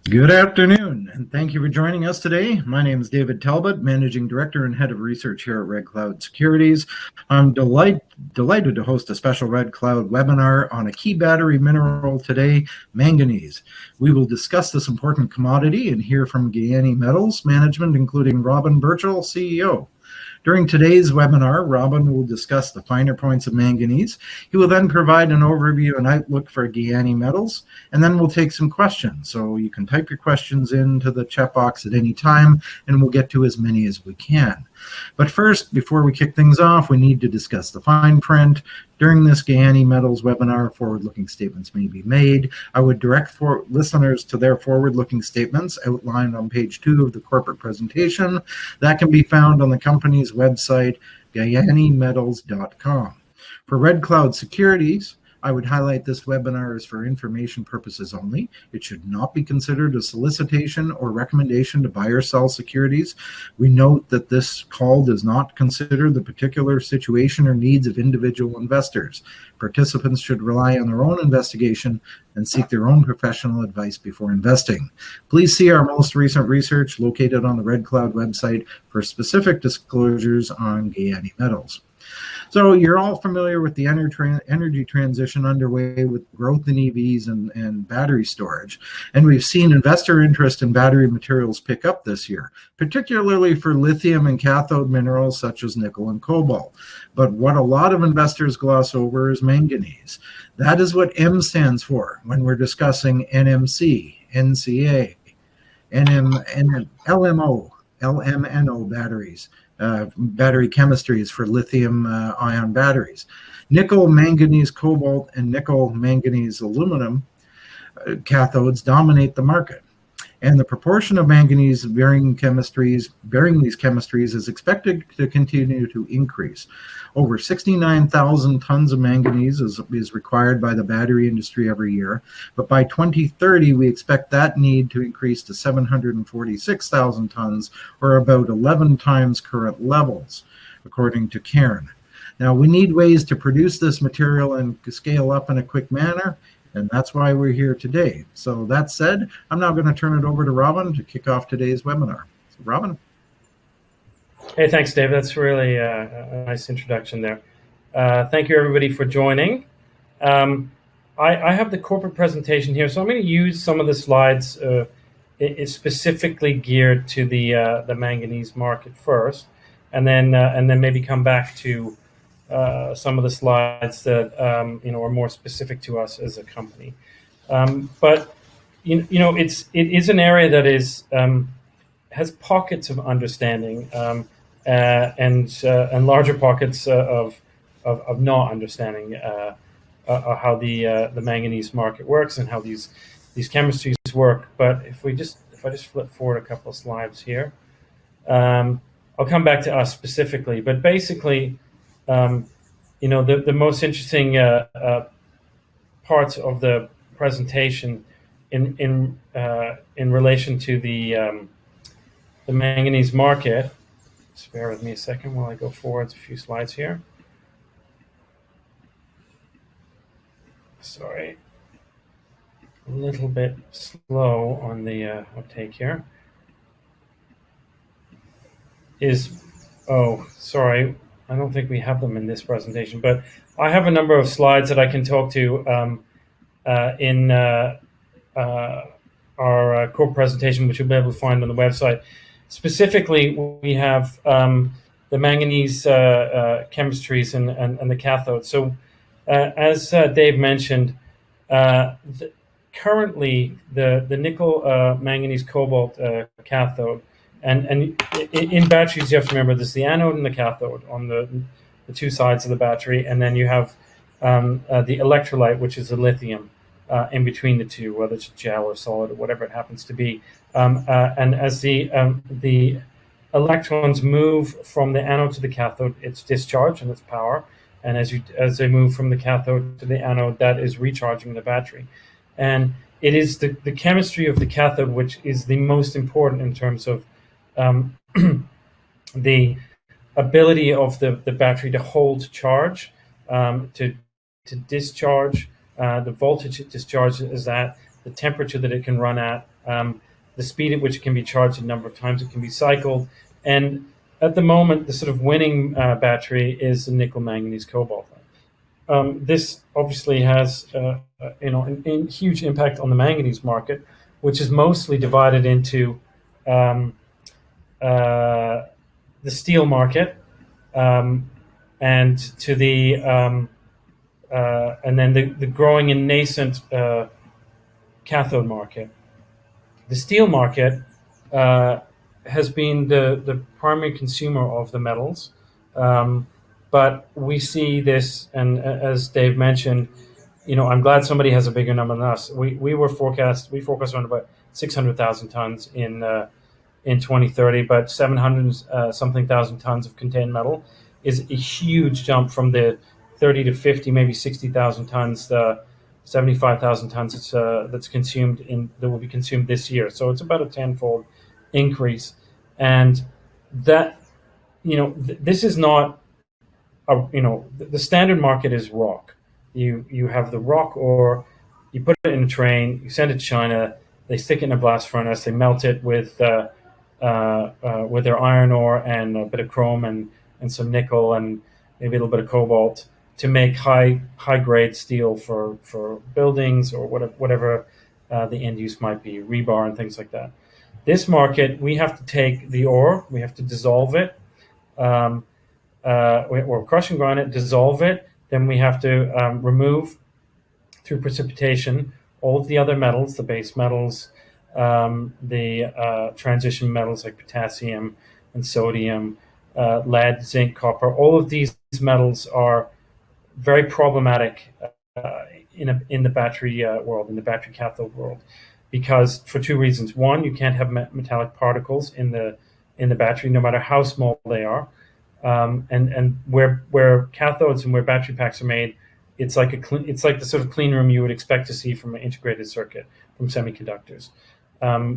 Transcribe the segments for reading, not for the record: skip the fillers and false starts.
Good afternoon, and thank you for joining us today. My name is David Talbot, Managing Director and Head of Research here at Red Cloud Securities. I'm delighted to host a special Red Cloud webinar on a key battery mineral today, manganese. We will discuss this important commodity and hear from Giyani Metals Management, including Robin Birchall, CEO. During today's webinar, Robin will discuss the finer points of manganese. He will then provide an overview and outlook for Giyani Metals, and then we'll take some questions. So you can type your questions into the chat box at any time, and we'll get to as many as we can. But first, before we kick things off, we need to discuss the fine print. During this Giyani Metals webinar, forward-looking statements may be made. I would direct listeners to their forward-looking statements outlined on page 2 of the corporate presentation. That can be found on the company's website, GiyaniMetals.com. For Red Cloud Securities, I would highlight this webinar is for information purposes only. It should not be considered a solicitation or recommendation to buy or sell securities. We note that this call does not consider the particular situation or needs of individual investors. Participants should rely on their own investigation and seek their own professional advice before investing. Please see our most recent research located on the Red Cloud website for specific disclosures on Giyani Metals. So you're all familiar with the energy transition underway with growth in EVs and battery storage. And we've seen investor interest in battery materials pick up this year, particularly for lithium and cathode minerals such as nickel and cobalt. But what a lot of investors gloss over is manganese. That is what M stands for when we're discussing NMC, NCA, LMNO batteries. Battery chemistries for lithium-ion batteries. Nickel, manganese, cobalt, and nickel, manganese, aluminum cathodes dominate the market. And the proportion of manganese bearing these chemistries is expected to continue to increase. Over 69,000 tons of manganese is required by the battery industry every year, but by 2030 we expect that need to increase to 746,000 tons, or about 11 times current levels, according to Cairn. Now, we need ways to produce this material and scale up in a quick manner, and that's why we're here today. So that said, I'm now going to turn it over to Robin to kick off today's webinar. So Robin. Hey, thanks, Dave. That's really a nice introduction there. Thank you, everybody, for joining. I have the corporate presentation here, so I'm going to use some of the slides specifically geared to the manganese market first, and then maybe come back to some of the slides that are more specific to us as a company. But it is an area that is has pockets of understanding and larger pockets of not understanding how the manganese market works and how these chemistries work. But if I just flip forward a couple of slides here, I'll come back to us specifically. But basically, the most interesting parts of the presentation in relation to the manganese market. Just bear with me a second while I go forward a few slides here. Sorry, a little bit slow on the uptake here. Sorry, I don't think we have them in this presentation, but I have a number of slides that I can talk to in our core presentation, which you'll be able to find on the website. Specifically, we have the manganese chemistries and the cathode. So, as Dave mentioned, currently the nickel manganese cobalt cathode, and in batteries you have to remember there's the anode and the cathode on the two sides of the battery, and then you have the electrolyte, which is the lithium in between the two, whether it's gel or solid or whatever it happens to be. And as the electrons move from the anode to the cathode, it's discharge and it's power. And as they move from the cathode to the anode, that is recharging the battery. And it is the chemistry of the cathode which is the most important in terms of the ability of the battery to hold charge, to discharge, the voltage it discharges is at, the temperature that it can run at, the speed at which it can be charged, the number of times it can be cycled. And at the moment, the sort of winning battery is the nickel manganese cobalt. This obviously has a huge impact on the manganese market, which is mostly divided into the steel market and to the and then the growing and nascent cathode market. The steel market has been the primary consumer of the metals, but we see this, and as Dave mentioned, I'm glad somebody has a bigger number than us. We forecast around about 600,000 tons in 2030, but 700 something thousand tons of contained metal is a huge jump from the 30 to 50, maybe 60,000 tons, 75,000 tons that's consumed that will be consumed this year. So it's about a tenfold increase, and that this is not the standard market is rock. You have the rock ore, you put it in a train, you send it to China, they stick it in a blast furnace, they melt it with their iron ore and a bit of chrome and some nickel and maybe a little bit of cobalt to make high grade steel for buildings or whatever the end use might be, rebar and things like that. This market, we have to take the ore, we have to dissolve it, or crush and grind it, dissolve it. Then we have to remove through precipitation all of the other metals, the base metals, the transition metals like potassium and sodium, lead, zinc, copper. All of these metals are very problematic in the battery world, in the battery cathode world, because for two reasons. One, you can't have metallic particles in the battery, no matter how small they are. And where cathodes and where battery packs are made, it's like the sort of clean room you would expect to see from an integrated circuit from semiconductors,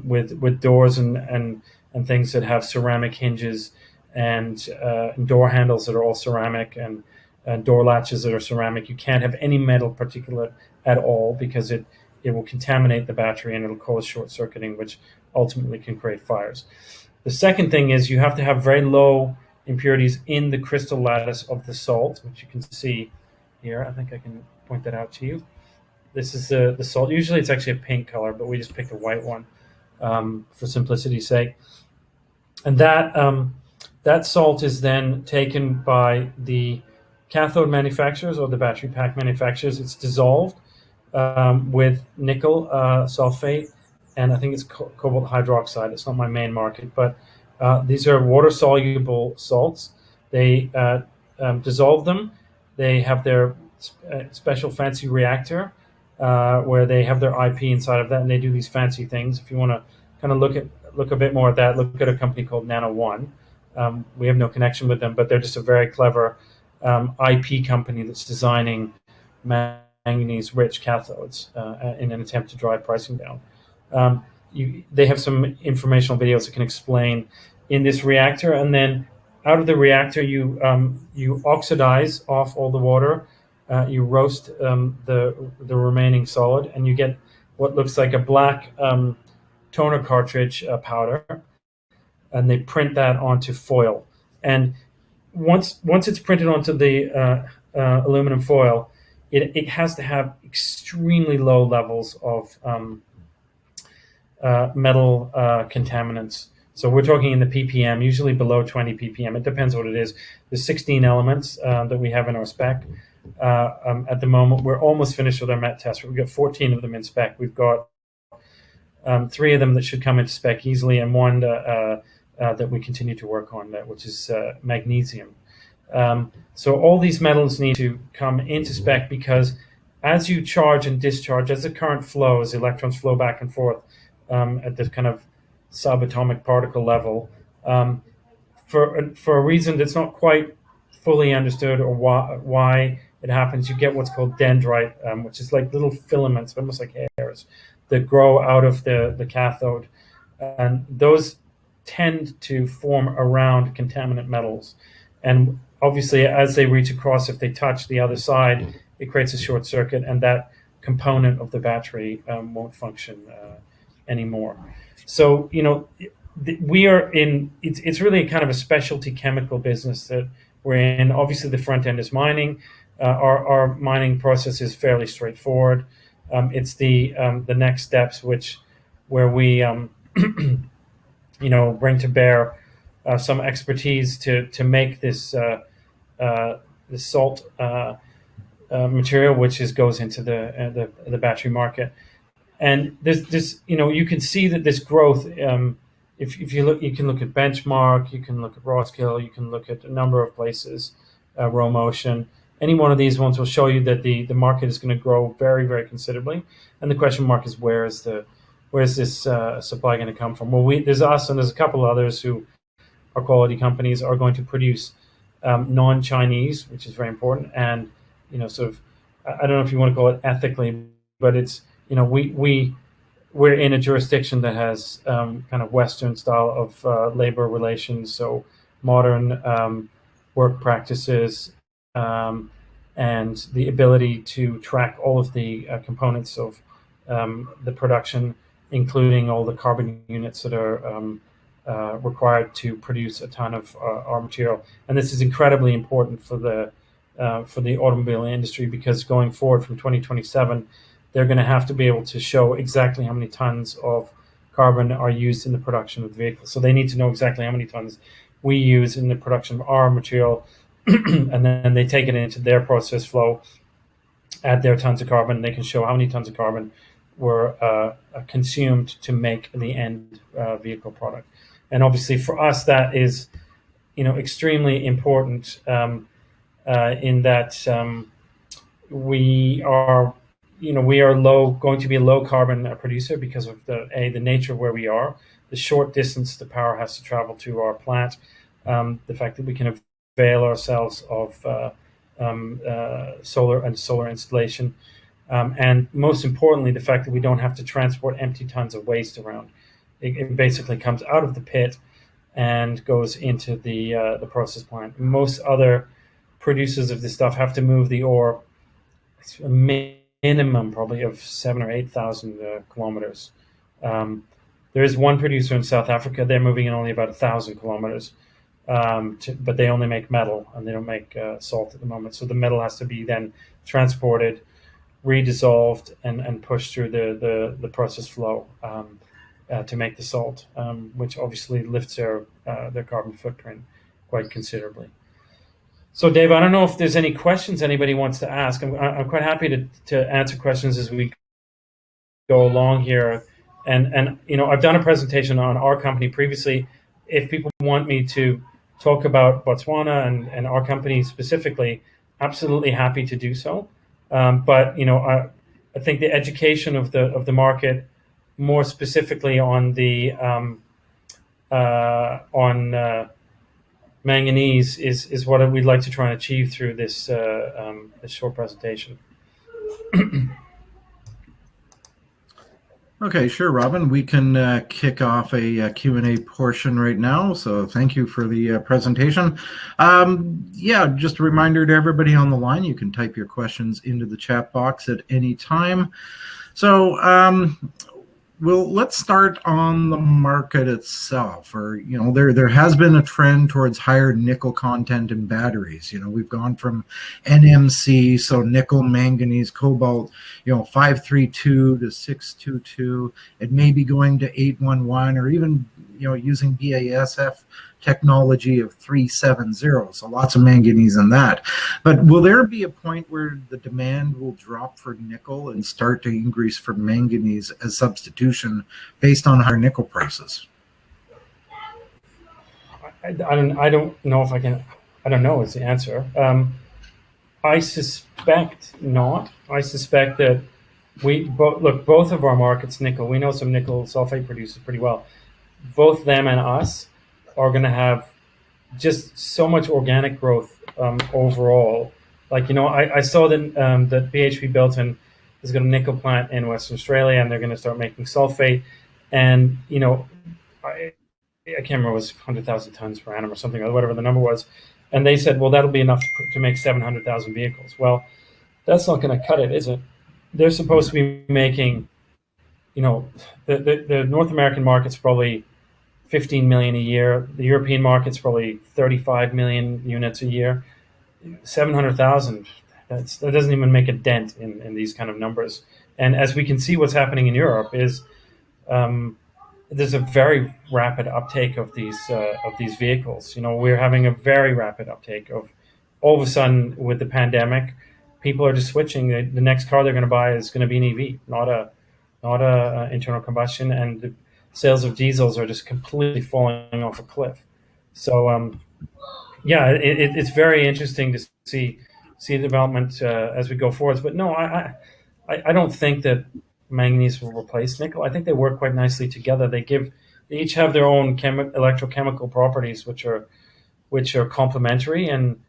with doors and things that have ceramic hinges and door handles that are all ceramic and door latches that are ceramic. You can't have any metal particulate at all because it will contaminate the battery and it'll cause short circuiting, which ultimately can create fires. The second thing is you have to have very low impurities in the crystal lattice of the salt, which you can see here. I think I can point that out to you. This is the salt. Usually it's actually a pink color, but we just picked a white one for simplicity's sake. And that salt is then taken by the cathode manufacturers or the battery pack manufacturers. It's dissolved with nickel sulfate, and I think it's cobalt hydroxide. It's not my main market, but these are water-soluble salts. They dissolve them. They have their special fancy reactor where they have their IP inside of that, and they do these fancy things. If you want to kind of look a bit more at that, look at a company called Nano One. We have no connection with them, but they're just a very clever IP company that's designing manganese-rich cathodes in an attempt to drive pricing down. They have some informational videos that can explain in this reactor, and then out of the reactor you oxidize off all the water, you roast the remaining solid, and you get what looks like a black toner cartridge powder, and they print that onto foil. And once it's printed onto the aluminum foil, it has to have extremely low levels of metal contaminants. So we're talking in the ppm, usually below 20 ppm. It depends what it is. There's 16 elements that we have in our spec. At the moment, we're almost finished with our MET test. We've got 14 of them in spec. We've got 3 of them that should come into spec easily, and one that we continue to work on, which is magnesium. So all these metals need to come into spec, because as you charge and discharge, as the current flows, electrons flow back and forth at this kind of subatomic particle level, for a reason that's not quite fully understood, or why it happens, you get what's called dendrite, which is like little filaments, almost like hairs, that grow out of the cathode, and those tend to form around contaminant metals. And obviously, as they reach across, if they touch the other side, it creates a short circuit, and that component of the battery won't function anymore. So, we are in, it's really kind of a specialty chemical business that we're in. Obviously, the front end is mining. Our mining process is fairly straightforward. It's the next steps where we bring to bear some expertise to make this salt material, which goes into the battery market. And this you can see that this growth. If you look, you can look at Benchmark, you can look at Roskill, you can look at a number of places, Row Motion. Any one of these ones will show you that the market is going to grow very, very considerably. And the question mark is where's this supply going to come from? Well, there's us and there's a couple of others who are quality companies are going to produce non-Chinese, which is very important. And sort of, I don't know if you want to call it ethically, but it's we're in a jurisdiction that has kind of Western style of labor relations, so modern work practices, and the ability to track all of the components of the production, including all the carbon units that are required to produce a ton of our material. And this is incredibly important for the automobile industry, because going forward from 2027, they're going to have to be able to show exactly how many tons of carbon are used in the production of the vehicle. So they need to know exactly how many tons we use in the production of our material, and then they take it into their process flow, add their tons of carbon, and they can show how many tons of carbon were consumed to make the end vehicle product. And obviously for us, that is extremely important in that we are going to be a low carbon producer because of the nature of where we are, the short distance the power has to travel to our plant, the fact that we can avail ourselves of solar installation, and most importantly, the fact that we don't have to transport empty tons of waste around. It basically comes out of the pit and goes into the process plant. Most other producers of this stuff have to move the ore minimum probably of 7,000 or 8,000 kilometers. There is one producer in South Africa. They're moving in only about 1,000 kilometers, but they only make metal and they don't make salt at the moment. So the metal has to be then transported, redissolved, and pushed through the process flow to make the salt, which obviously lifts their carbon footprint quite considerably. So, Dave, I don't know if there's any questions anybody wants to ask. I'm quite happy to answer questions as we go along here. And I've done a presentation on our company previously. If people want me to talk about Botswana and our company specifically, absolutely happy to do so. But I think the education of the market, more specifically on the manganese, is what we'd like to try and achieve through this short presentation. Okay, sure, Robin. We can kick off a Q&A portion right now. So thank you for the presentation. Just a reminder to everybody on the line, you can type your questions into the chat box at any time. So let's start on the market itself. There has been a trend towards higher nickel content in batteries. We've gone from NMC, so nickel, manganese, cobalt, 532 to 622. It may be going to 811, or even using BASF technology of 370. So lots of manganese in that. But will there be a point where the demand will drop for nickel and start to increase for manganese as substitution based on higher nickel prices? I don't know if I can. I don't know is the answer. I suspect not. I suspect that both of our markets, nickel, we know some nickel sulfate producers pretty well. Both them and us are going to have just so much organic growth overall. I saw that BHP Billiton is going to nickel plant in Western Australia, and they're going to start making sulfate. And I can't remember, it was 100,000 tons per annum or something, or whatever the number was. And they said, well, that'll be enough to make 700,000 vehicles. Well, that's not going to cut it, is it? They're supposed to be making, the North American market's probably 15 million a year. The European market's probably 35 million units a year. 700,000. That doesn't even make a dent in these kind of numbers. And as we can see, what's happening in Europe is there's a very rapid uptake of these vehicles. We're having a very rapid uptake of. All of a sudden, with the pandemic, people are just switching. The next car they're going to buy is going to be an EV, not a internal combustion, and the sales of diesels are just completely falling off a cliff. So it's very interesting to see the development as we go forwards. But no, I don't think that manganese will replace nickel. I think they work quite nicely together. They each have their own electrochemical properties, which are complementary. And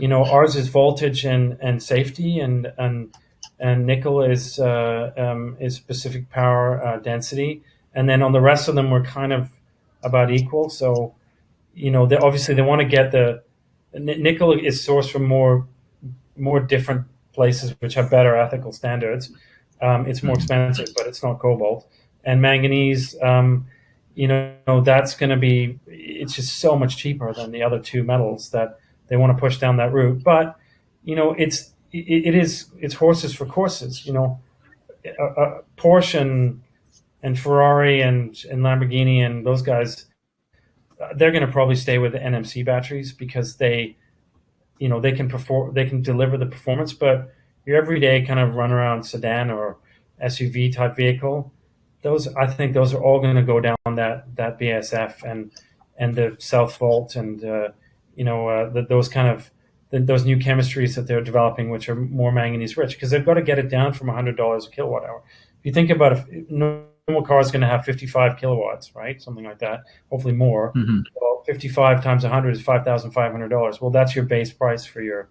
ours is voltage and safety, and nickel is specific power density, and then on the rest of them we're kind of about equal. So obviously they want to get the nickel is sourced from more different places which have better ethical standards. It's more expensive, but it's not cobalt. And manganese, that's going to be. It's just so much cheaper than the other two metals that they want to push down that route. But it's horses for courses. Porsche and Ferrari and Lamborghini and those guys, they're going to probably stay with the NMC batteries because they can perform, they can deliver the performance. But your everyday kind of run around sedan or SUV type vehicle, I think those are all going to go down that BASF and the South Vault and those kind of those new chemistries that they're developing, which are more manganese rich, because they've got to get it down from $100 a kilowatt hour. If you think about it, normal car is going to have 55 kilowatts, right? Something like that, hopefully more. Mm-hmm. Well, 55 times 100 is $5,500. Well, that's your base price for your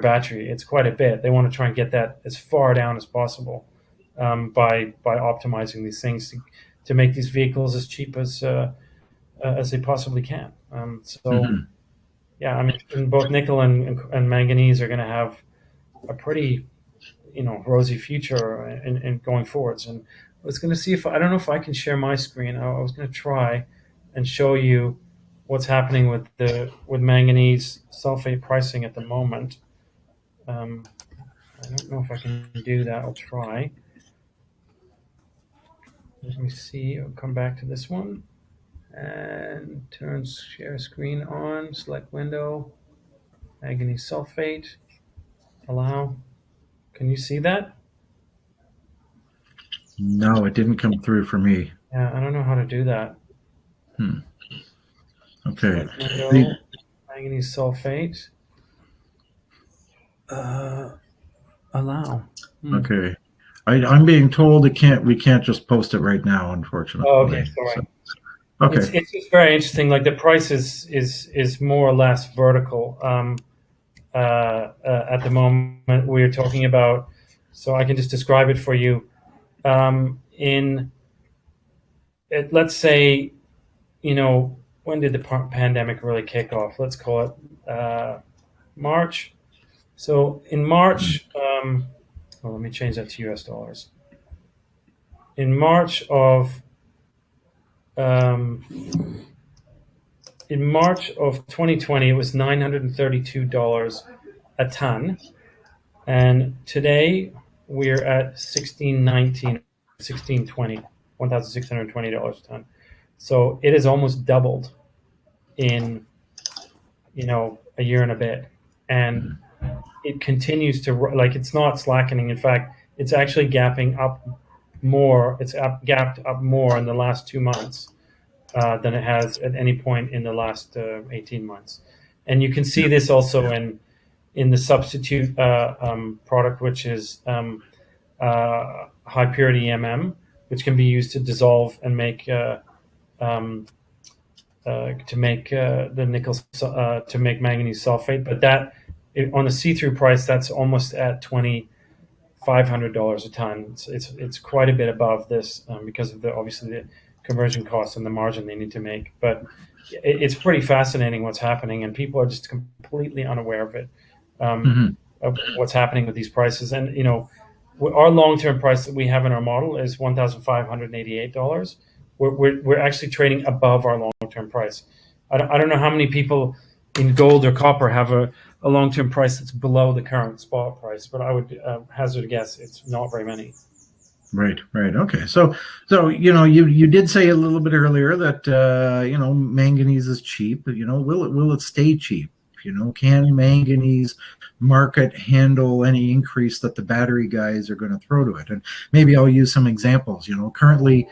battery. It's quite a bit. They want to try and get that as far down as possible by optimizing these things to make these vehicles as cheap as they possibly can. Yeah, I mean, both nickel and manganese are going to have a pretty, rosy future in going forwards. And I was going to see I don't know if I can share my screen. I was going to try and show you what's happening with manganese sulfate pricing at the moment. I don't know if I can do that. I'll try. Let me see. I'll come back to this one. And turn share screen on, select window, manganese sulfate, allow. Can you see that? No, it didn't come through for me. Yeah, I don't know how to do that. Okay. Window, manganese sulfate. Allow. Okay. I'm being told we can't just post it right now, unfortunately. Oh, okay, sorry. So, okay. It's just very interesting. Like the price is more or less vertical at the moment. We're talking about, so I can just describe it for you. Let's say, when did the pandemic really kick off? Let's call it March. So in March, let me change that to US dollars. In March of 2020, it was $932 a ton, and today we're at $1,620 a ton. So it has almost doubled in a year and a bit, and it continues to, like, it's not slackening. In fact, it's actually gapping up more. It's gapped up more in the last 2 months than it has at any point in the last 18 months. And you can see this also in the substitute product, which is high purity EMM, which can be used to dissolve and make the nickel to make manganese sulfate. But that on a see-through price, that's almost at $2,500 a ton. It's quite a bit above this because of obviously the conversion costs and the margin they need to make. But it's pretty fascinating what's happening, and people are just completely unaware of it, of what's happening with these prices. And our long-term price that we have in our model is $1,588. We're actually trading above our long-term price. I don't know how many people in gold or copper have a long-term price that's below the current spot price, but I would hazard a guess it's not very many. Right. Okay. So you did say a little bit earlier that manganese is cheap. Will it stay cheap? Can manganese market handle any increase that the battery guys are going to throw to it? And maybe I'll use some examples. Currently,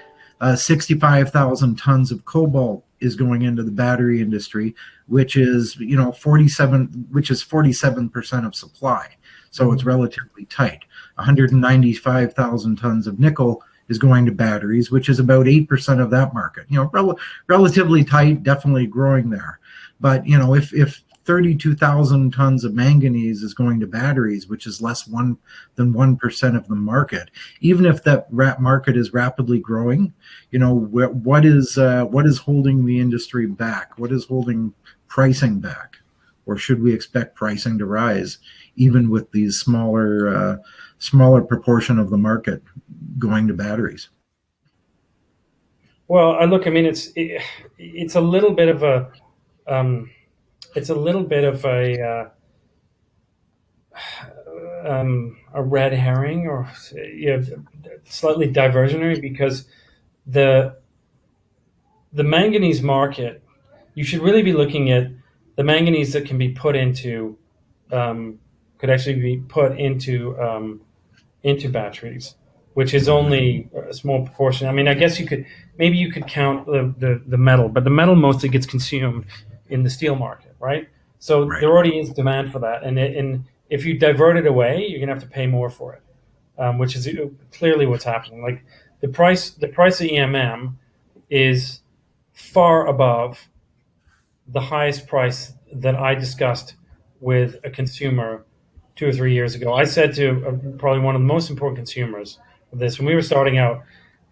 65,000 tons of cobalt is going into the battery industry, which is 47% of supply. So it's relatively tight. 195,000 tons of nickel is going to batteries, which is about 8% of that market. Relatively tight, definitely growing there. But if 32,000 tons of manganese is going to batteries, which is less than 1% of the market, even if that market is rapidly growing, what is holding the industry back? What is holding pricing back? Or should we expect pricing to rise, even with these smaller proportion of the market going to batteries? Well, it's a little bit of a a red herring, or slightly diversionary, because the manganese market, you should really be looking at the manganese that can be put into could actually be put into batteries, which is only a small proportion. I guess you could count the metal, but the metal mostly gets consumed in the steel market, right? So there already is demand for that, and if you divert it away, you're gonna have to pay more for it, which is clearly what's happening. Like the price of EMM is far above the highest price that I discussed with a consumer 2 or 3 years ago. I said to probably one of the most important consumers of this when we were starting out,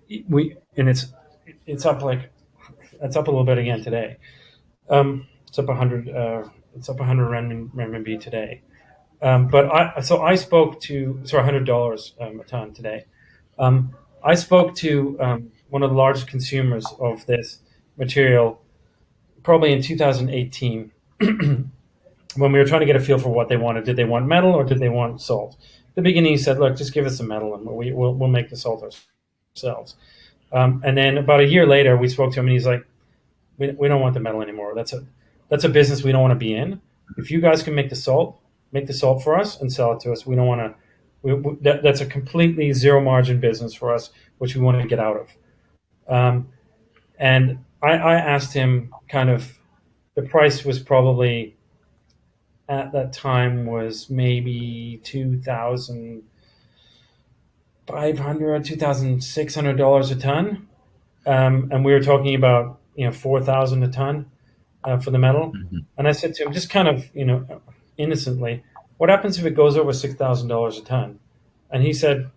it's up it's up a little bit again today. It's up 100 renminbi today. But I spoke to $100 a ton today. I spoke to one of the largest consumers of this material probably in 2018 when we were trying to get a feel for what they wanted. Did they want metal or did they want salt? At the beginning, he said, "Look, just give us some metal and we'll make the salt ourselves." And then about a year later, we spoke to him and he's like, "We don't want the metal anymore. That's a business we don't want to be in. If you guys can make the salt for us and sell it to us. We don't want to. That's a completely zero margin business for us, which we want to get out of." And I asked him kind of, the price was probably at that time was maybe $2,500, $2,600 a ton, and we were talking about $4,000 a ton for the metal. Mm-hmm. And I said to him, just kind of innocently, "What happens if it goes over $6,000 a ton?" And he said,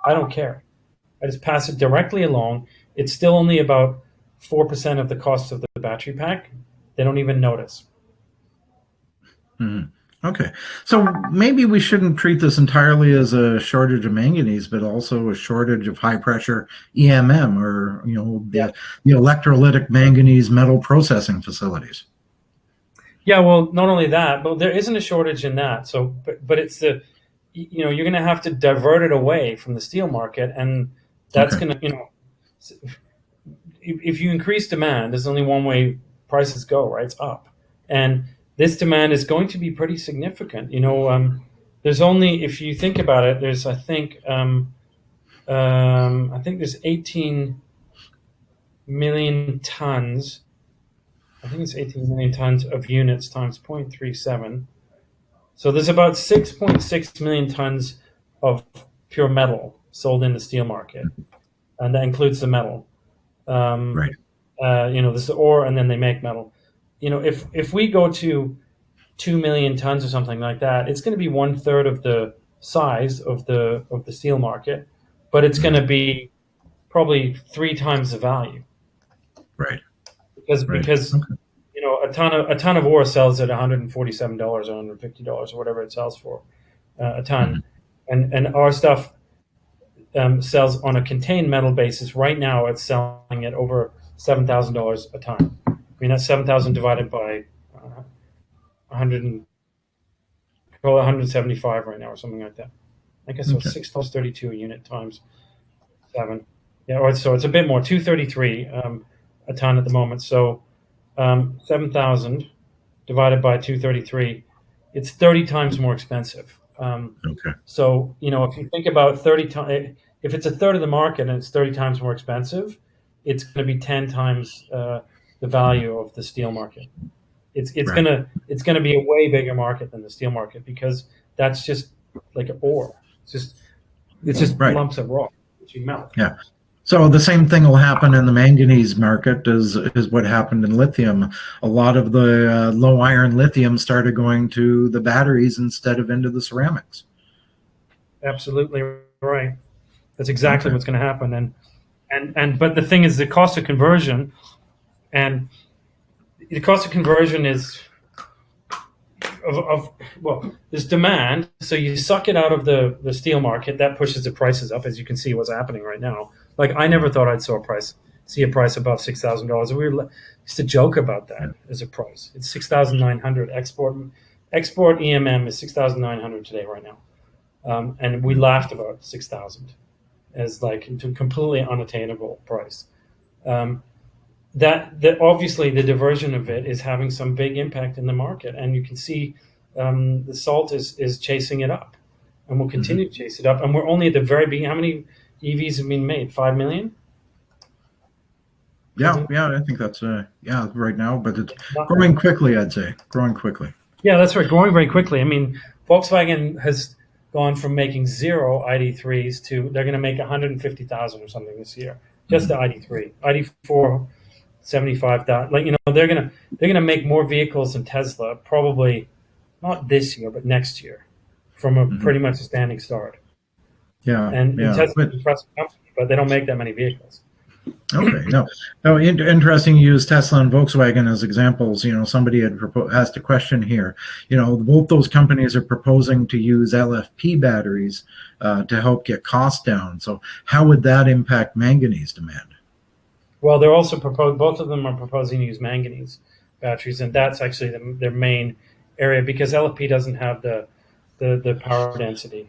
"I don't care. I just pass it directly along. It's still only about 4% of the cost of the battery pack. They don't even notice." Mm-hmm. Okay. So maybe we shouldn't treat this entirely as a shortage of manganese, but also a shortage of high pressure EMM, or the electrolytic manganese metal processing facilities. Yeah, well, not only that, but there isn't a shortage in that. So, but it's you're going to have to divert it away from the steel market, and that's going to, if you increase demand, there's only one way prices go, right? It's up, and this demand is going to be pretty significant. There's only, if you think about it, there's I think there's 18 million tons. I think it's 18 million tons of units times 0.37. So there's about 6.6 million tons of pure metal sold in the steel market, and that includes the metal. Right. This is ore, and then they make metal. If we go to 2 million tons or something like that, it's going to be 1/3 of the size of the steel market, but it's going to be probably 3 times the value. Right. Because a ton of ore sells at $147 or $150 or whatever it sells for a ton, and our stuff sells on a contained metal basis. Right now, it's selling at over $7,000 a ton. I mean, that's 7,000 divided by 175 right now, or something like that. I guess it's $6.32 a unit times 7. Yeah, or so it's a bit more, 233 a ton at the moment. So 7,000 divided by 233, it's 30 times more expensive. So if you think about 30 times, if it's a third of the market and it's 30 times more expensive, it's going to be 10 times the value of the steel market. It's gonna be a way bigger market than the steel market, because that's just like an ore. It's just lumps of rock that you melt. Yeah. So the same thing will happen in the manganese market as what happened in lithium. A lot of the low iron lithium started going to the batteries instead of into the ceramics. Absolutely right. That's exactly what's going to happen. But the thing is, the cost of conversion, and the cost of conversion is well, there's demand, so you suck it out of the steel market. That pushes the prices up, as you can see what's happening right now. Like, I never thought I'd see a price above $6,000. We used to joke about that as a price. It's 6,900. Export EMM is 6,900 today right now, and we laughed about 6,000 as like a completely unattainable price. That obviously the diversion of it is having some big impact in the market, and you can see the salt is chasing it up, and will continue to chase it up. And we're only at the very beginning. How many EVs have been made? 5 million? Yeah, I think that's right now, but it's growing quickly. I'd say growing quickly. Yeah, that's right, growing very quickly. I mean, Volkswagen has gone from making 0 ID3s to they're going to make 150,000 or something this year, just the ID3, ID4. 75,000. Like, they're gonna make more vehicles than Tesla, probably not this year, but next year, from a pretty much a standing start. And Tesla's an impressive company, but they don't make that many vehicles. Okay, no, interesting. You use Tesla and Volkswagen as examples. Somebody had asked a question here. Both those companies are proposing to use LFP batteries to help get costs down. So how would that impact manganese demand? Well, they're also both of them are proposing to use manganese batteries, and that's actually their main area, because LFP doesn't have the power density.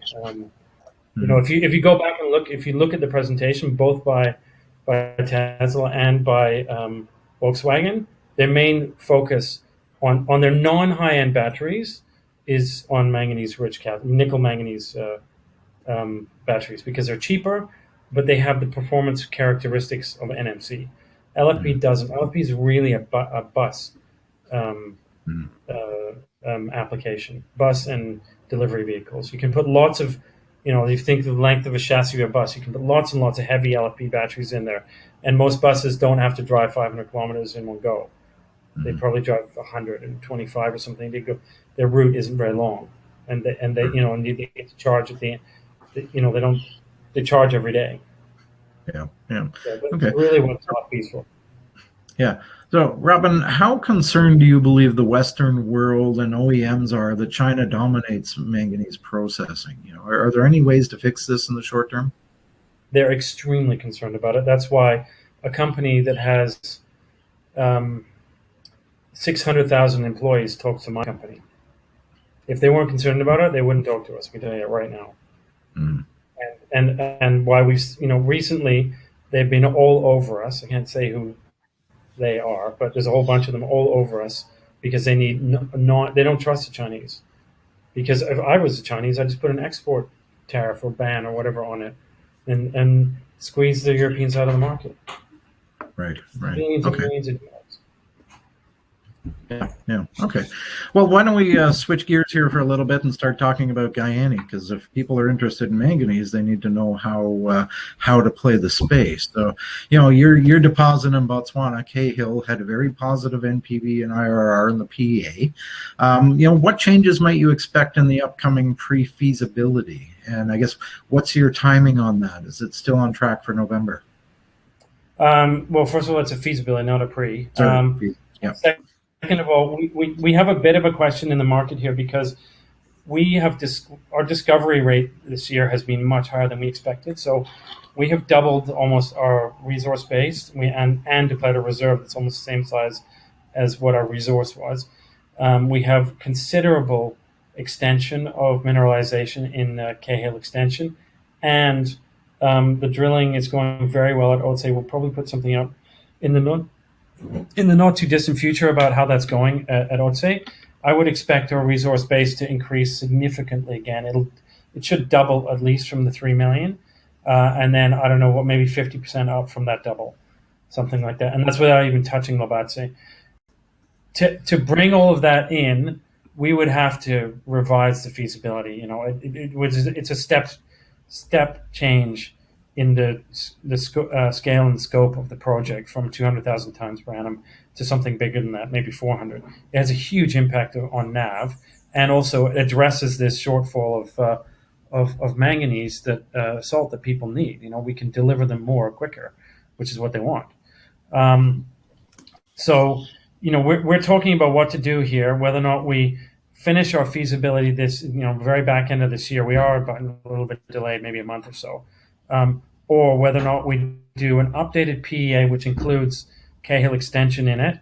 If you go back and look at the presentation, both by Tesla and by Volkswagen, their main focus on their non-high-end batteries is on manganese-rich nickel manganese batteries, because they're cheaper, but they have the performance characteristics of NMC. LFP doesn't. LFP is really a bus application, bus and delivery vehicles. You can put lots of, if you think of the length of a chassis of a bus, you can put lots and lots of heavy LFP batteries in there. And most buses don't have to drive 500 kilometers in one go. They probably drive 125 or something. Their route isn't very long, and they get to charge at the, they charge every day. Yeah. Okay. Really what it's not peaceful. Yeah. So, Robin, how concerned do you believe the Western world and OEMs are that China dominates manganese processing? Are there any ways to fix this in the short term? They're extremely concerned about it. That's why a company that has 600,000 employees talks to my company. If they weren't concerned about it, they wouldn't talk to us. We tell you right now. And why we've, recently they've been all over us. I can't say who they are, but there's a whole bunch of them all over us, because they they don't trust the Chinese. Because if I was the Chinese, I'd just put an export tariff or ban or whatever on it, and squeeze the Europeans out of the market. Right. Millions and millions of dollars. Yeah. Okay. Well, why don't we switch gears here for a little bit and start talking about Giyani? Because if people are interested in manganese, they need to know how to play the space. So, your deposit in Botswana, Cahill, had a very positive NPV and IRR in the PEA. What changes might you expect in the upcoming pre-feasibility? And I guess, what's your timing on that? Is it still on track for November? Well, first of all, it's a feasibility, not a pre. Second of all, we have a bit of a question in the market here, because our discovery rate this year has been much higher than we expected. So we have doubled almost our resource base, and declared a reserve that's almost the same size as what our resource was. We have considerable extension of mineralization in Cahill extension, and the drilling is going very well at Otse. We'll probably put something up in the not too distant future about how that's going at Otse. I would expect our resource base to increase significantly again. It should double at least from the 3 million, and then I don't know what, maybe 50% up from that double, something like that. And that's without even touching Lobatse. To bring all of that in, we would have to revise the feasibility. You know, it's a step change in the scale and scope of the project from 200,000 tons per annum to something bigger than that, maybe 400. It has a huge impact on NAV, and also addresses this shortfall of manganese, salt that people need. You know, we can deliver them more quicker, which is what they want. So, you know, we're talking about what to do here, whether or not we finish our feasibility this, very back end of this year. We are about a little bit delayed, maybe a month or so. Or whether or not we do an updated PEA, which includes Cahill extension in it,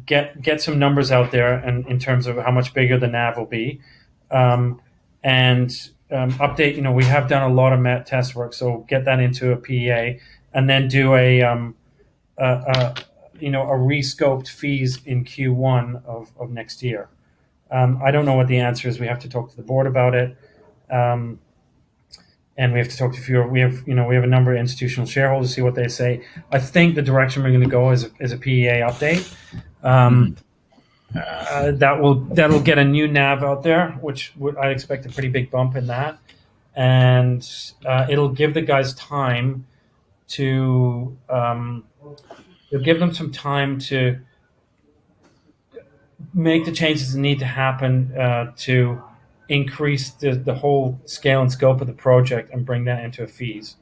get some numbers out there, and in terms of how much bigger the NAV will be, and update. We have done a lot of met test work, so get that into a PEA, and then do a rescoped fees in Q1 of next year. I don't know what the answer is. We have to talk to the board about it. And we have to talk to a few. We have a number of institutional shareholders, see what they say. I think the direction we're going to go is a PEA update. That'll get a new NAV out there, which I expect a pretty big bump in that, and it'll give the guys time to. It'll give them some time to make the changes that need to happen to increase the whole scale and scope of the project and bring that into a fees.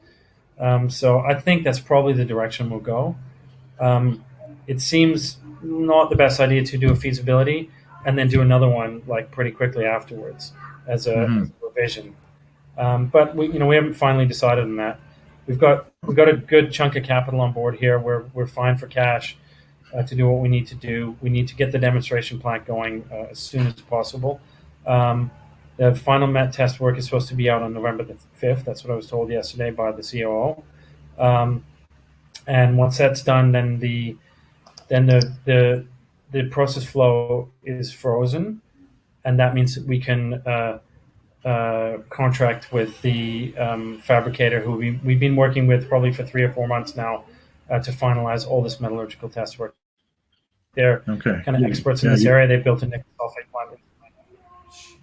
So I think that's probably the direction we'll go. It seems not the best idea to do a feasibility and then do another one like pretty quickly afterwards as a revision. But we haven't finally decided on that. We've got a good chunk of capital on board here. We're fine for cash to do what we need to do. We need to get the demonstration plant going as soon as possible. The final met test work is supposed to be out on November the 5th. That's what I was told yesterday by the COO. And once that's done, then the process flow is frozen, and that means that we can contract with the fabricator who we've been working with probably for 3 or 4 months now to finalize all this metallurgical test work. They're kind of experts in this area. They built a nickel sulfate plant.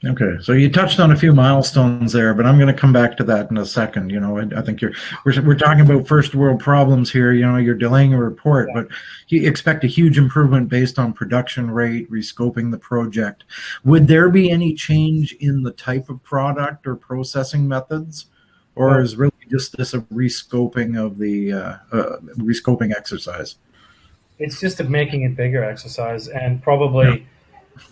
Okay, so you touched on a few milestones there, but I'm going to come back to that in a second. I think we're talking about first world problems here. You're delaying a report, but you expect a huge improvement based on production rate, rescoping the project. Would there be any change in the type of product or processing methods, or is really just this a rescoping of the rescoping exercise? It's just a making it bigger exercise, and probably.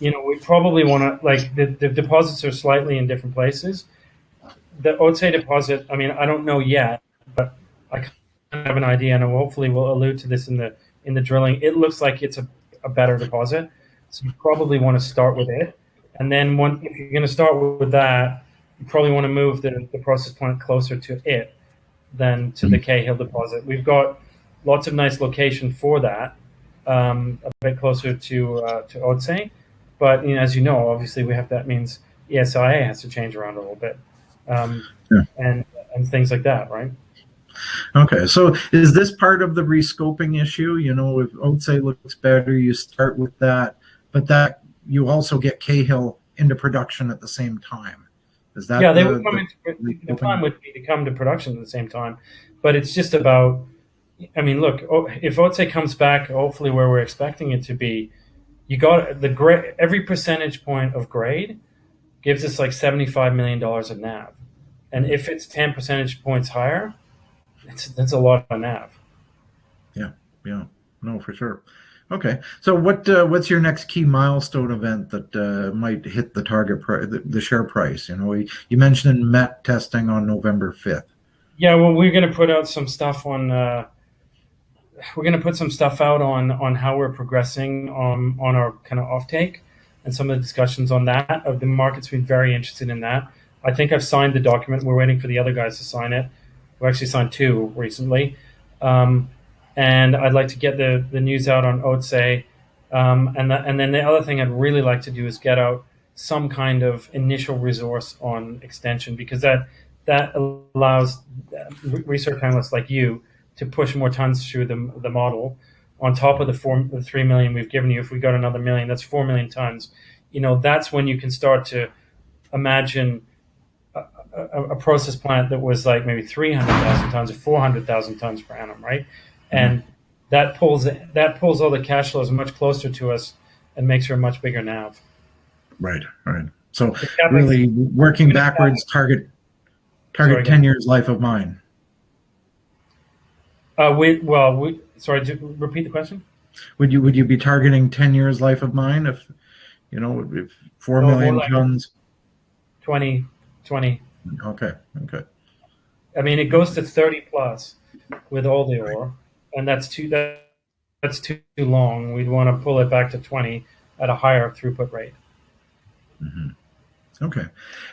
We probably want to, the deposits are slightly in different places. The Otse deposit, I don't know yet, but I kind of have an idea, and hopefully we'll allude to this in the drilling. It looks like it's a better deposit, so you probably want to start with it. And then if you're going to start with that, you probably want to move the process plant closer to it than to the Cahill deposit. We've got lots of nice location for that, a bit closer to Otse. But as you know, obviously that means ESIA has to change around a little bit, and things like that, right? Okay, so is this part of the rescoping issue? If Otse looks better, you start with that, but that you also get Cahill into production at the same time. Is that the plan would be to come to production at the same time, but it's just about. Look, if Otse comes back, hopefully where we're expecting it to be. You got the grade. Every percentage point of grade gives us like $75 million of NAV, and if it's 10 percentage points higher, that's a lot of NAV. Yeah, no, for sure. Okay. So what's your next key milestone event that might hit the target the share price? You mentioned MET testing on November 5th. Yeah, well, we're going to put out some stuff on. We're going to put some stuff out on how we're progressing on our kind of offtake and some of the discussions on that. The market's been very interested in that. I think I've signed the document. We're waiting for the other guys to sign it. We actually signed two recently. And I'd like to get the news out on OTSE. And then the other thing I'd really like to do is get out some kind of initial resource on extension, because that allows research analysts like you to push more tons through the model on top of the 3 million we've given you. If we got another million, that's 4 million tons. That's when you can start to imagine a process plant that was like maybe 300,000 tons or 400,000 tons per annum, right? And that pulls all the cash flows much closer to us and makes her a much bigger NAV. Right. So really working backwards, target 10 years life of mine. Sorry, repeat the question. Would you be targeting 10 years life of mine if 4 million tons? 20. Okay. I mean, it goes to 30 plus with all the ore, and that's too long. We'd want to pull it back to 20 at a higher throughput rate. Mm-hmm. Okay.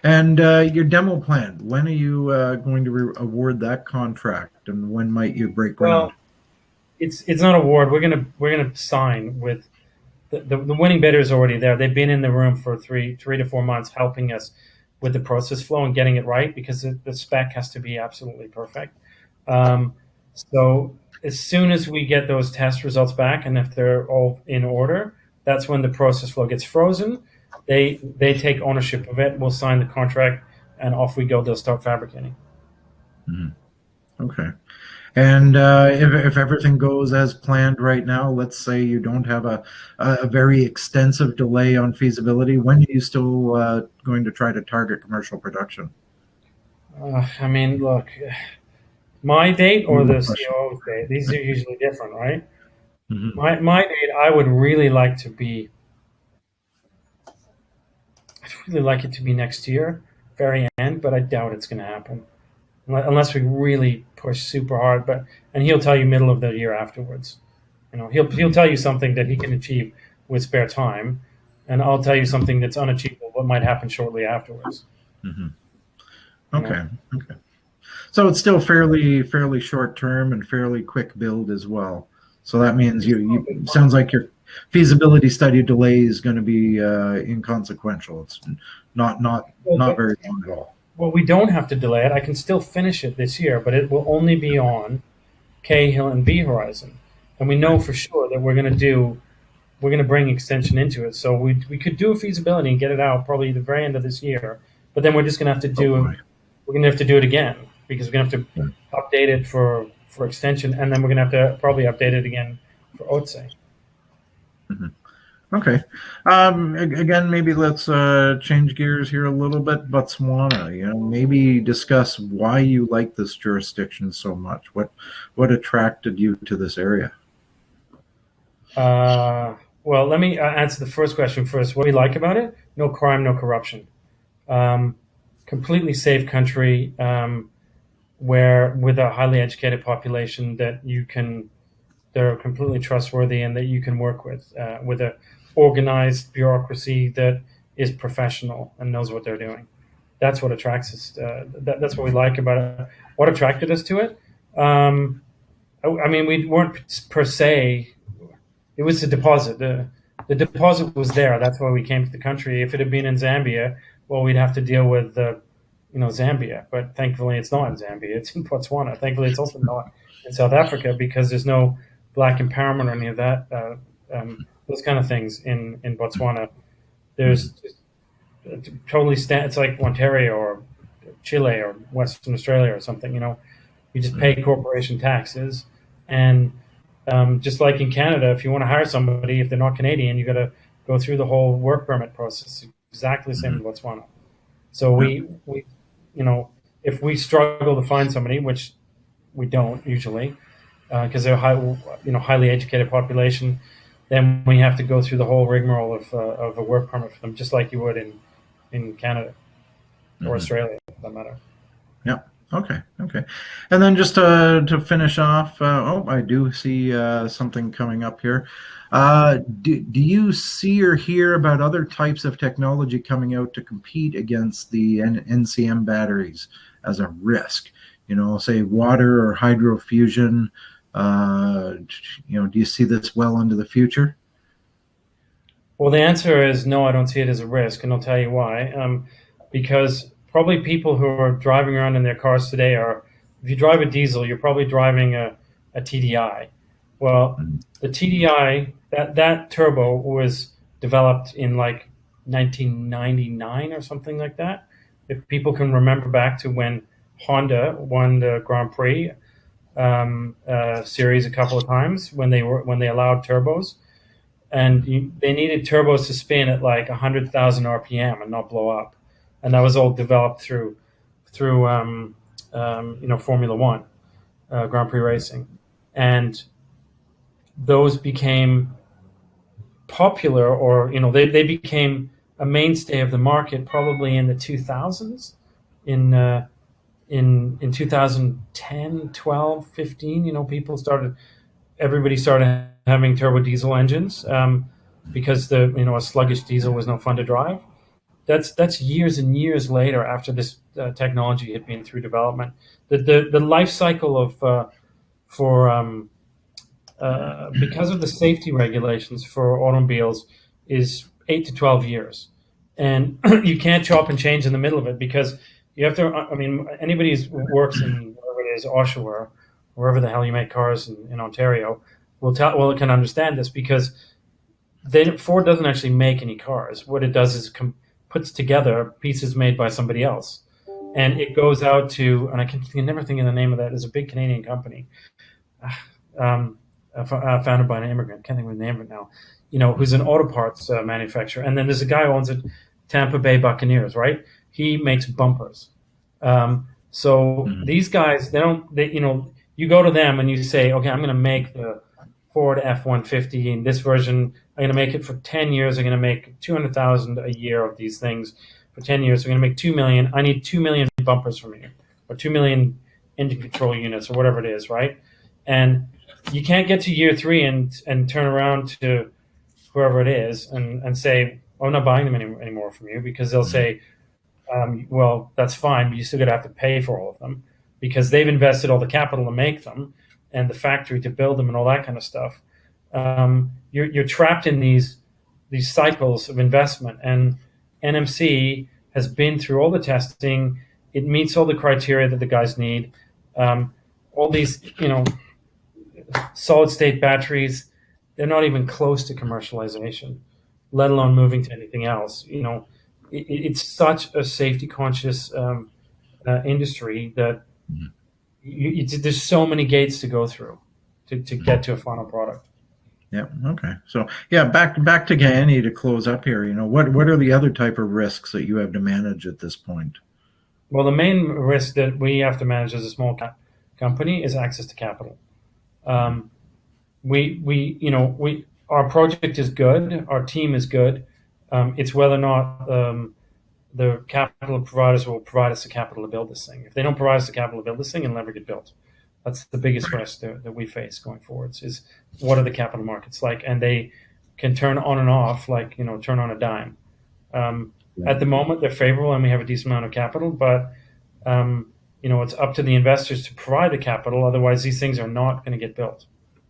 And your demo plant, when are you going to award that contract, and when might you break ground? Well, it's not award. We're gonna sign with the winning bidder is already there. They've been in the room for three to 4 months helping us with the process flow and getting it right, because the spec has to be absolutely perfect. So as soon as we get those test results back, and if they're all in order, that's when the process flow gets frozen. They take ownership of it. We'll sign the contract, and off we go. They'll start fabricating. Mm-hmm. Okay. And if everything goes as planned right now, let's say you don't have a very extensive delay on feasibility, when are you still going to try to target commercial production? I mean, look, my date or the COO's date, these are usually different, right? Mm-hmm. My date, I would really like to be. I'd really like it to be next year, very end, but I doubt it's going to happen unless we really push super hard. And he'll tell you middle of the year afterwards. He'll tell you something that he can achieve with spare time, and I'll tell you something that's unachievable, what might happen shortly afterwards. Mm-hmm. Okay. So it's still fairly short term and fairly quick build as well. So that means you sounds like your feasibility study delay is going to be inconsequential. It's not very long at all. Well, we don't have to delay it. I can still finish it this year, but it will only be on K Hill and B Horizon, and we know for sure that we're going to bring extension into it. So we could do a feasibility and get it out probably the very end of this year, but then we're just going to have to do it again, because we're going to have to update it for extension, and then we're going to have to probably update it again for OTSE. Mm-hmm. Okay. Again, maybe let's change gears here a little bit. Botswana, maybe discuss why you like this jurisdiction so much. What attracted you to this area? Well, let me answer the first question first. What do we like about it? No crime, no corruption. Completely safe country, where with a highly educated population they're completely trustworthy and that you can work with a organized bureaucracy that is professional and knows what they're doing. That's what attracts us. That's what we like about it. What attracted us to it? I mean, we weren't per se. It was the deposit. The deposit was there. That's why we came to the country. If it had been in Zambia, well, we'd have to deal with Zambia. But thankfully, it's not in Zambia. It's in Botswana. Thankfully, it's also not in South Africa, because there's no black empowerment or any of that. Those kind of things in Botswana. There's just totally it's like Ontario or Chile or Western Australia or something. You just pay corporation taxes, and just like in Canada, if you want to hire somebody, if they're not Canadian, you got to go through the whole work permit process. Exactly the same in Botswana. So we if we struggle to find somebody, which we don't usually, because they're highly educated population, then we have to go through the whole rigmarole of a work permit for them, just like you would in Canada or Australia, for that matter. Yeah. Okay. Okay. And then just to finish off, I do see something coming up here. Do you see or hear about other types of technology coming out to compete against the NCM batteries as a risk? Say water or hydro fusion. Do you see this well into the future? Well, the answer is no, I don't see it as a risk, and I'll tell you why. Because probably people who are driving around in their cars today if you drive a diesel, you're probably driving a TDI. Well, the TDI, that turbo was developed in like 1999 or something like that. If people can remember back to when Honda won the Grand Prix series a couple of times when they allowed turbos, and they needed turbos to spin at like 100,000 RPM and not blow up, and that was all developed through Formula One, Grand Prix racing, and those became popular, or they became a mainstay of the market probably in the 2000s, in 2010, 12, 15. Everybody started having turbo diesel engines because a sluggish diesel was no fun to drive. That's years and years later after this technology had been through development. The life cycle because of the safety regulations for automobiles is 8 to 12 years, and you can't chop and change in the middle of it, because you have to. I mean, anybody who works in whatever it is, Oshawa, wherever the hell you make cars in Ontario, it can understand this, because Ford doesn't actually make any cars. What it does is puts together pieces made by somebody else, and it goes out to, and I can never think of the name of that. There's a big Canadian company, founded by an immigrant. Can't think of the name of it now. Who's an auto parts manufacturer, and then there's a guy who owns it, Tampa Bay Buccaneers, right? He makes bumpers. These guys, you go to them and you say, okay, I'm going to make the Ford F-150 in this version. I'm going to make it for 10 years. I'm going to make 200,000 a year of these things for 10 years. I'm going to make 2 million. I need 2 million bumpers from you, or 2 million engine control units, or whatever it is, right? And you can't get to year 3 and turn around to whoever it is and say, oh, I'm not buying them anymore from you, because they'll say, well, that's fine, but you still going to have to pay for all of them, because they've invested all the capital to make them and the factory to build them and all that kind of stuff. You're trapped in these cycles of investment, and NMC has been through all the testing. It meets all the criteria that the guys need. All these, solid state batteries, they're not even close to commercialization, let alone moving to anything else. It's such a safety conscious industry that there's so many gates to go through to get to a final product. Yeah. Okay. So back to Giyani to close up here. What are the other type of risks that you have to manage at this point? Well, the main risk that we have to manage as a small company is access to capital. Our project is good, our team is good. It's whether or not the capital providers will provide us the capital to build this thing. If they don't provide us the capital to build this thing, it'll never get built. That's the biggest risk that we face going forwards, is what are the capital markets like? And they can turn on and off, like, turn on a dime. At the moment, they're favorable and we have a decent amount of capital, but it's up to the investors to provide the capital. Otherwise, these things are not going to get built.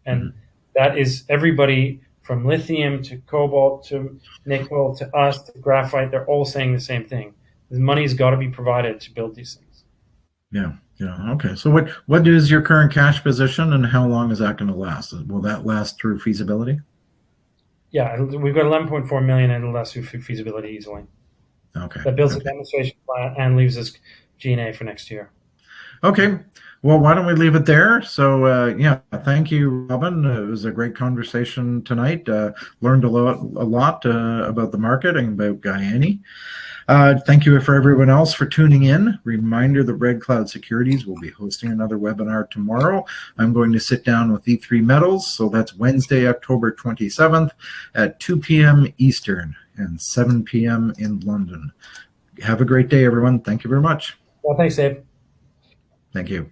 And that is everybody from lithium to cobalt to nickel to us to graphite. They're all saying the same thing. The money's got to be provided to build these things. Yeah. Okay. So what is your current cash position, and how long is that going to last? Will that last through feasibility? Yeah, we've got 11.4 million, and it'll last through feasibility easily. Okay. That builds a demonstration plan and leaves us G&A for next year. Okay. Well, why don't we leave it there? So, yeah, thank you, Robin. It was a great conversation tonight. Learned a lot about the market and about Giyani. Thank you for everyone else for tuning in. Reminder that Red Cloud Securities will be hosting another webinar tomorrow. I'm going to sit down with E3 Metals. So that's Wednesday, October 27th at 2 p.m. Eastern and 7 p.m. in London. Have a great day, everyone. Thank you very much. Well, thanks, Dave. Thank you.